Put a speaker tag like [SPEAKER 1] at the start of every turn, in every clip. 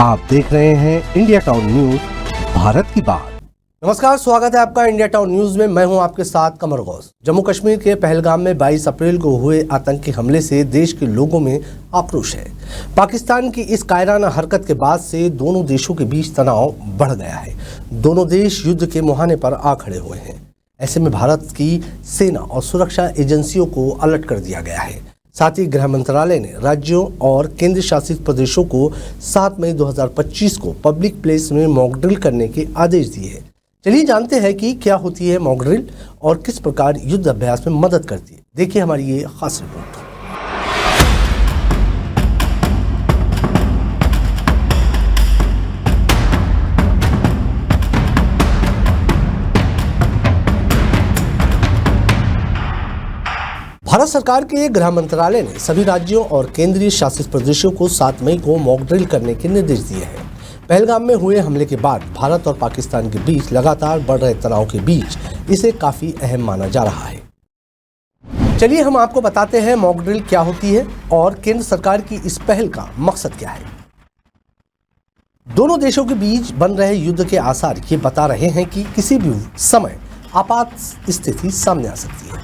[SPEAKER 1] आप देख रहे हैं इंडिया टाउन न्यूज, भारत की बात। नमस्कार, स्वागत है आपका इंडिया टाउन न्यूज में। मैं हूं आपके साथ कमर गौस। जम्मू कश्मीर के पहलगाम में 22 अप्रैल को हुए आतंकी हमले से देश के लोगों में आक्रोश है। पाकिस्तान की इस कायराना हरकत के बाद से दोनों देशों के बीच तनाव बढ़ गया है। दोनों देश युद्ध के मुहाने पर आ खड़े हुए हैं। ऐसे में भारत की सेना और सुरक्षा एजेंसियों को अलर्ट कर दिया गया है। साथ ही गृह मंत्रालय ने राज्यों और केंद्र शासित प्रदेशों को 7 मई 2025 को पब्लिक प्लेस में मॉक ड्रिल करने के आदेश दिए हैं। चलिए जानते हैं कि क्या होती है मॉक ड्रिल और किस प्रकार युद्ध अभ्यास में मदद करती है। देखिए हमारी ये खास रिपोर्ट। भारत सरकार के गृह मंत्रालय ने सभी राज्यों और केंद्रीय शासित प्रदेशों को 7 मई को मॉक ड्रिल करने के निर्देश दिए हैं। पहलगाम में हुए हमले के बाद भारत और पाकिस्तान के बीच लगातार बढ़ रहे तनाव के बीच इसे काफी अहम माना जा रहा है। चलिए हम आपको बताते हैं मॉक ड्रिल क्या होती है और केंद्र सरकार की इस पहल का मकसद क्या है। दोनों देशों के बीच बन रहे युद्ध के आसार ये बता रहे हैं कि किसी भी समय आपात स्थिति सामने आ सकती है।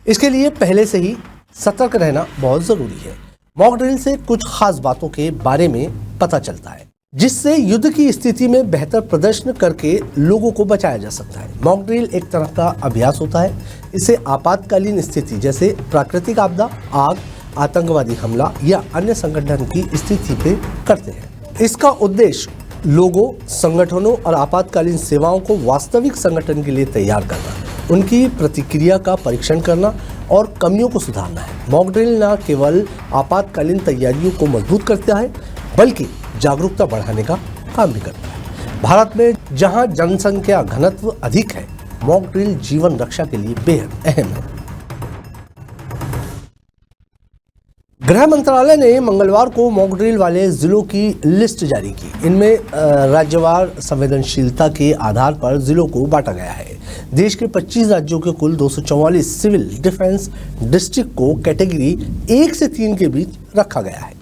[SPEAKER 1] इसके लिए पहले से ही सतर्क रहना बहुत जरूरी है। मॉक ड्रिल से कुछ खास बातों के बारे में पता चलता है, जिससे युद्ध की स्थिति में बेहतर प्रदर्शन करके लोगों को बचाया जा सकता है। मॉक ड्रिल एक तरह का अभ्यास होता है। इसे आपातकालीन स्थिति जैसे प्राकृतिक आपदा, आग, आतंकवादी हमला या अन्य संगठन की स्थिति पे करते हैं। इसका उद्देश्य लोगों, संगठनों और आपातकालीन सेवाओं को वास्तविक संगठन के लिए तैयार करना, उनकी प्रतिक्रिया का परीक्षण करना और कमियों को सुधारना है। मॉक ड्रिल न केवल आपातकालीन तैयारियों को मजबूत करता है, बल्कि जागरूकता बढ़ाने का काम भी करता है। भारत में जहां जनसंख्या घनत्व अधिक है, मॉक ड्रिल जीवन रक्षा के लिए बेहद अहम है। गृह मंत्रालय ने मंगलवार को मॉक ड्रिल वाले जिलों की लिस्ट जारी की। इनमें राज्यवार संवेदनशीलता के आधार पर जिलों को बांटा गया है। देश के 25 राज्यों के कुल 244 सिविल डिफेंस डिस्ट्रिक्ट को कैटेगरी 1 से 3 के बीच रखा गया है।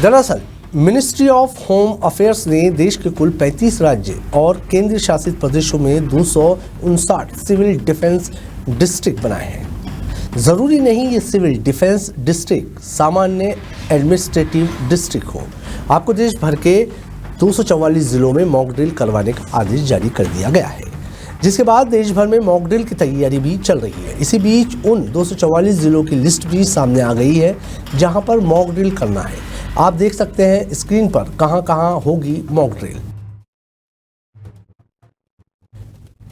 [SPEAKER 1] दरअसल मिनिस्ट्री ऑफ होम अफेयर्स ने देश के कुल 35 राज्य और केंद्र शासित प्रदेशों में 259 सिविल डिफेंस डिस्ट्रिक्ट बनाए हैं। जरूरी नहीं ये सिविल डिफेंस डिस्ट्रिक्ट सामान्य एडमिनिस्ट्रेटिव डिस्ट्रिक्ट हो। आपको देश भर के 244 जिलों में मॉक ड्रिल करवाने का आदेश जारी कर दिया गया है, जिसके बाद देश भर में मॉक ड्रिल की तैयारी भी चल रही है। इसी बीच उन 244 जिलों की लिस्ट भी सामने आ गई है जहां पर मॉक ड्रिल करना है। आप देख सकते हैं स्क्रीन पर कहां कहां होगी मॉक ड्रिल।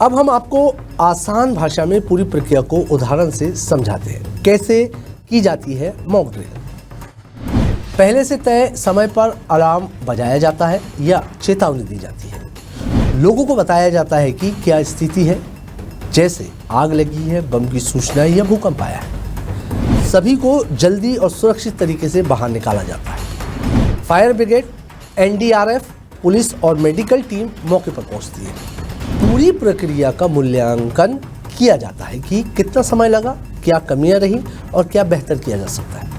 [SPEAKER 1] अब हम आपको आसान भाषा में पूरी प्रक्रिया को उदाहरण से समझाते हैं कैसे की जाती है मॉक ड्रिल। पहले से तय समय पर अलार्म बजाया जाता है या चेतावनी दी जाती है। लोगों को बताया जाता है कि क्या स्थिति है, जैसे आग लगी है, बम की सूचना या भूकंप आया है। सभी को जल्दी और सुरक्षित तरीके से बाहर निकाला जाता है। फायर ब्रिगेड, एनडीआरएफ, पुलिस और मेडिकल टीम मौके पर पहुंचती है। पूरी प्रक्रिया का मूल्यांकन किया जाता है कि कितना समय लगा, क्या कमियां रही और क्या बेहतर किया जा सकता है।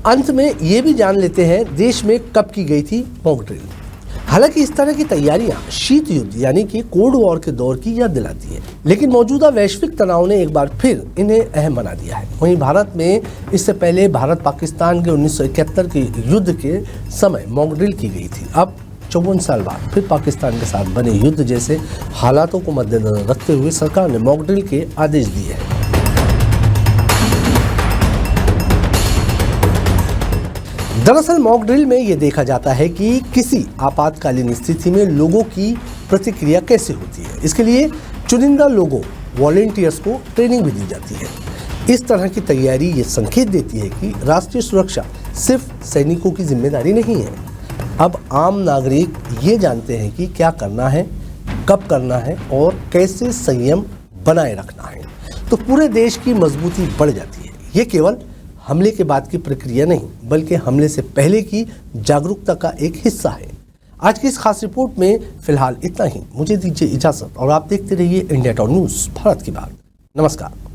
[SPEAKER 1] अंत में ये भी जान लेते हैं देश में कब की गई थी मॉक ड्रिल। हालांकि इस तरह की तैयारियां शीत युद्ध यानी कि कोल्ड वॉर के दौर की याद दिलाती है, लेकिन मौजूदा वैश्विक तनाव ने एक बार फिर इन्हें अहम बना दिया है। वहीं भारत में इससे पहले भारत पाकिस्तान के 1971 के युद्ध के समय मॉक ड्रिल की गई थी। अब 54 साल बाद फिर पाकिस्तान के साथ बने युद्ध जैसे हालातों को मद्देनजर रखते हुए सरकार ने मॉक ड्रिल के आदेश दिए हैं। दरअसल मॉक ड्रिल में ये देखा जाता है कि किसी आपातकालीन स्थिति में लोगों की प्रतिक्रिया कैसे होती है। इसके लिए चुनिंदा लोगों, वॉलेंटियर्स को ट्रेनिंग भी दी जाती है। इस तरह की तैयारी ये संकेत देती है कि राष्ट्रीय सुरक्षा सिर्फ सैनिकों की जिम्मेदारी नहीं है। अब आम नागरिक ये जानते हैं कि क्या करना है, कब करना है और कैसे संयम बनाए रखना है, तो पूरे देश की मजबूती बढ़ जाती है। ये केवल हमले के बाद की प्रक्रिया नहीं, बल्कि हमले से पहले की जागरूकता का एक हिस्सा है। आज की इस खास रिपोर्ट में फिलहाल इतना ही। मुझे दीजिए इजाजत और आप देखते रहिए इंडिया टाउन न्यूज, भारत की बात। नमस्कार।